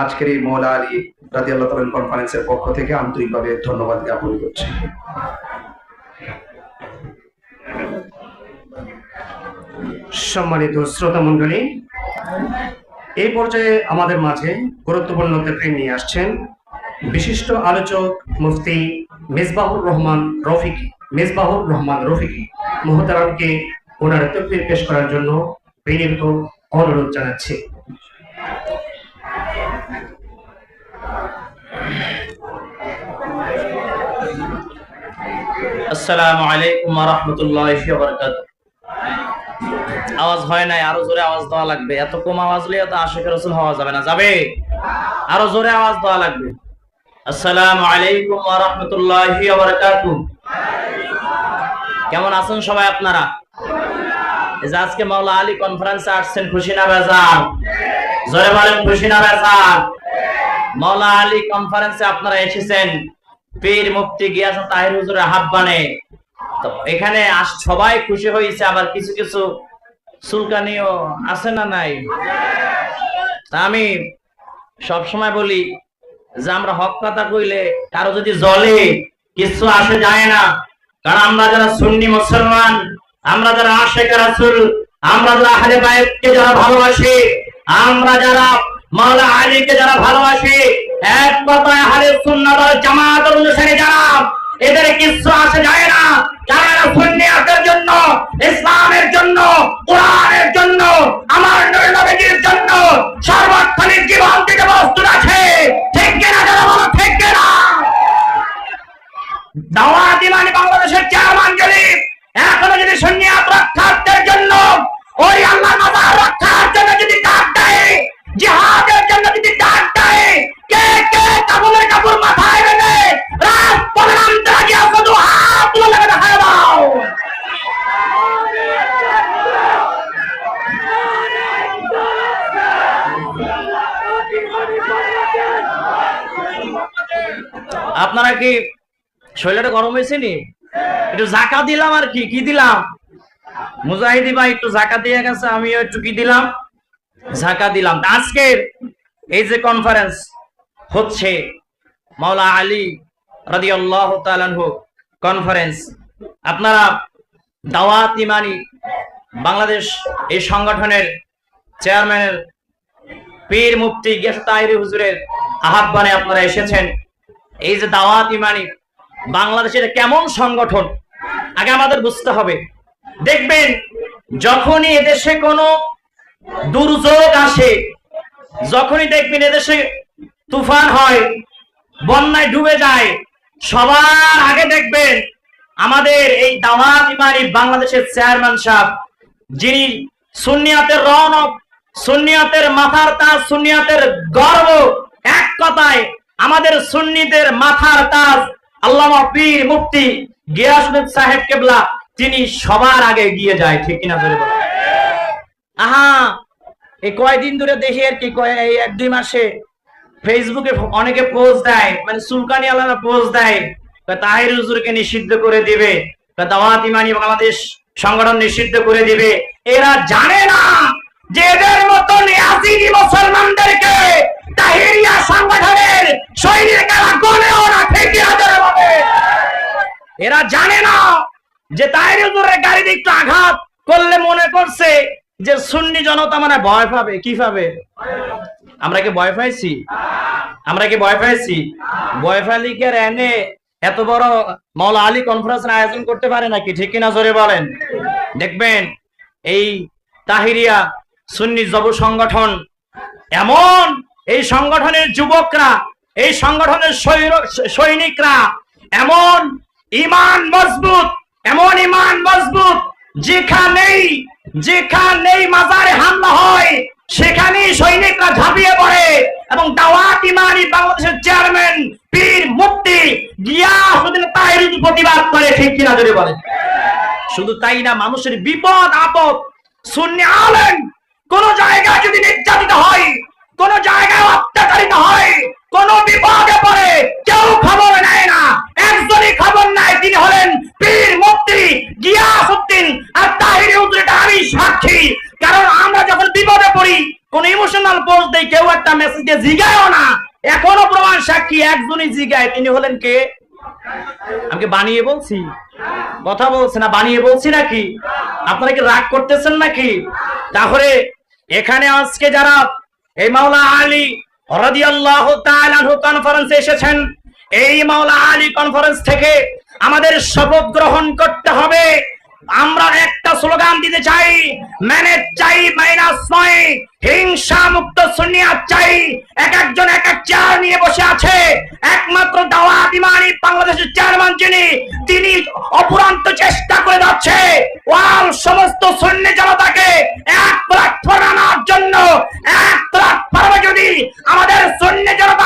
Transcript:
আজকের এই মওলা আলী রাদিয়াল্লাহু তাআলা কনফারেন্সের পক্ষ থেকে আন্তরিকভাবে ধন্যবাদ জ্ঞাপন করছি। সম্মানিত শ্রোতা মণ্ডলী, এই পর্যায়ে আমাদের মাঝে গুরুত্বপূর্ণ তাকরীর নিয়ে আসছেন বিশিষ্ট আলোচক মুফতি মিসবাহুর রহমান রফিকি মুহতারামকে ওনার তাকরীর পেশ করার জন্য বিনীত অনুরোধ জানাচ্ছি। আসসালামু আলাইকুম ওয়া রাহমাতুল্লাহি ওয়া বারাকাতুহু। আওয়াজ হয় নাই, আরো জোরে আওয়াজ দেওয়া লাগবে। এত কম আওয়াজ হলে তো আশিকের রাসূল হওয়া যাবে না, যাবে? আরো জোরে আওয়াজ দেওয়া লাগবে। আসসালামু আলাইকুম ওয়া রাহমাতুল্লাহি ওয়া বারাকাতুহু। কেমন আছেন সবাই আপনারা? এই যে আজকে মাওলা আলী কনফারেন্সে আসছেন, খুশি না বেজার? জোরে বলেন, খুশি না বেজার? মাওলা আলী কনফারেন্সে আপনারা এসেছেন পীর মুফতি গিয়াসউদ্দিন তাহির হুজুরের আহ্বানে। তো এখানে সবাই খুশি হয়েছে, আবার কিছু কিছু চুলকানিও আছে না নাই? তা আমি সবসময় বলি যে আমরা হক কথা কইলে কারো যদি জ্বলে কিছু আসে যায় না, কারণ আমরা যারা সুন্নি মুসলমান, আমরা যারা আশিক রাসূল, আমরা যারা আহলে বাইতকে যারা ভালোবাসি, আমরা যারা মাওলা আলীকে যারা ভালোবাসি, এক কথায় আহলে সুন্নাত ওয়াল জামাতের অনুসারী যারা, এদের কিছু আসে যায় না। যারা সুন্নিয়াতের জন্য, ইসলামের জন্য, কোরআনের জন্য, আমার নবীর জন্য সর্বক্ষণিক জীবন দিতে প্রস্তুত আছে, ঠিক কিনা? যারা বলো ঠিক কিনা? দাওয়াত ইমানি বাংলাদেশের চেয়ারম্যান জলিল এখনো যদি সুন্নিয়াত রক্ষার্থের জন্য, ওই আল্লাহর মাজার রক্ষার জন্য যদি ডাক দেয়, জিহাদের জন্য যদি ডাক দেয়, কে কে কাপড়ের কাপড় মাথায় বেঁধে রাজপথে নামতে রাজি আছো? তো হাত তুলে লেগে দেখায় দাও। আপনারা কি শরীরটা গরম হয়েছে নি? একটু জাকাত দিলাম, আর কি কি দিলাম? মুজাহিদি ভাই একটু জাকাত দিয়ে গেছে, আমিও একটু কি দিলাম, জাকাত দিলাম। আজকের এই যে কনফারেন্স হচ্ছে মাওলা আলী রাদিয়াল্লাহু তাআলা আনহু কনফারেন্স, আপনারা দাওয়াত ইমানি বাংলাদেশ এই সংগঠনের চেয়ারম্যানের পীর মুফতি গিয়াসউদ্দিন তাহির হুজুরের আহ্বানে আপনারা এসেছেন। এই যে দাওয়াত ইমানি বাংলাদেশের কেমন সংগঠন আগে আমাদের বুঝতে হবে। দেখবেন যখনই এদেশে কোনো দুর্যোগ আসে, যখনই দেখবেন এদেশে তুফান হয়, বন্যায় ডুবে যায়, সবার আগে দেখবেন আমাদের এই দাওয়াত ইমানি বাংলাদেশের চেয়ারম্যান সাহেব, যিনি সুন্নিয়াতের রৌনক, সুন্নিয়াতের মাথার তাজ, সুন্নিয়াতের গর্ব, এক কথায় আমাদের সুন্নিদের মাথার তাজ আল্লামা পীর মুফতি গিয়াসউদ্দিন সাহেব কেবলা, তিনি সবার আগে এগিয়ে যায়, ঠিক কিনা? আহা, এই কয়দিন ধরে দেখি আর কি, এই 1-2 মাসে ফেসবুকে অনেকে পোস্ট দেয়, মানে সুলকানি আলাদা পোস্ট দেয়, তাহির হুজুরকে নিষিদ্ধ করে দিবে, দাওয়াত ইমানি বাংলাদেশ সংগঠন নিষিদ্ধ করে দিবে। এরা জানে না যে এদের মতো ইয়াজিদি মুসলমানদেরকে তাহিরিয়া সংগঠনের সৈনিকেরা গনেও না, ঠিক কিনা? এরা জানে না যে তাহির হুজুরের গাড়িতে একটু আঘাত করলে মনে করছে যে সুন্নি জনতা মানে ভয় পাবে। কি পাবে? আমরা কি ভয় পাইছি? আমরা কি ভয় পাইছি? ভয় পাইলে কি আর এনে এত বড় মাওলা আলী কনফারেন্সের আয়োজন করতে পারে নাকি? ঠিক কিনা জোরে বলেন। দেখবেন এই তাহিরিয়া সুন্নি যুব সংগঠন এমন, এই সংগঠনের যুবকরা, এই সংগঠনের সৈনিকরা এমন ইমান মজবুত, এমন ইমান মজবুত, যেখানেই মাজারে হামলা হয় সেখানেই সৈনিকরা ঝাঁপিয়ে পড়ে এবং দাওয়াত ইমানি বাংলাদেশের চেয়ারম্যান পীর মুফতি গিয়াসউদ্দিন তাহির প্রতিবাদ করে, ঠিক কিনা জোরে বলেন। শুধু তাই না, মানুষের বিপদ আপদ, সুন্নি আলেম কোন জায়গায় যদি নির্যাতিত হয়, কোন জায়গায় অত্যাচারিত হয়, কোন বিপদে পড়ে, কেউ খবর নেয় না। একজনই খবর নেয়, তিনি হলেন পীর মুফতি গিয়াসউদ্দিন তাহির হুজুর। এটা আমি সাক্ষী, কারণ আমরা যখন বিপদে পড়ি, কোন ইমোশনাল পোস্ট দেই, কেউ একটা মেসেজ বিরুদ্ধে জিগায়ও না, এখনো প্রমাণ সাক্ষী একজনই জিগায়, তিনি হলেন কে? আমাকে বানিয়ে বলছি, কথা বলছে না, বানিয়ে বলছি নাকি? আপনারা কি রাগ করতেছেন নাকি? তাহলে এখানে আজকে যারা এই মাওলা আলী রাদিয়াল্লাহু তাআলা আনহু কনফারেন্সে এসেছেন, এই মাওলা আলী কনফারেন্স থেকে আমাদের শপথ গ্রহণ করতে হবে। আমরা একটা স্লোগান দিতে চাই, ম্যানেজ চাই মাইনাস নয়, হিংসা মুক্ত সুন্নিয়াত চাই। এক একজন এক এক চেয়ার নিয়ে বসে আছে, একমাত্র দাওয়াত ইমানি বাংলাদেশের চেয়ারম্যান যিনি, তিনি অপুরান্ত চেষ্টা করে যাচ্ছে ওয়াল সমস্ত সুন্নি জনতাকে এক প্ল্যাটফর্মে আনার জন্য। এক প্ল্যাটফর্মে যদি আমাদের সুন্নি জনতা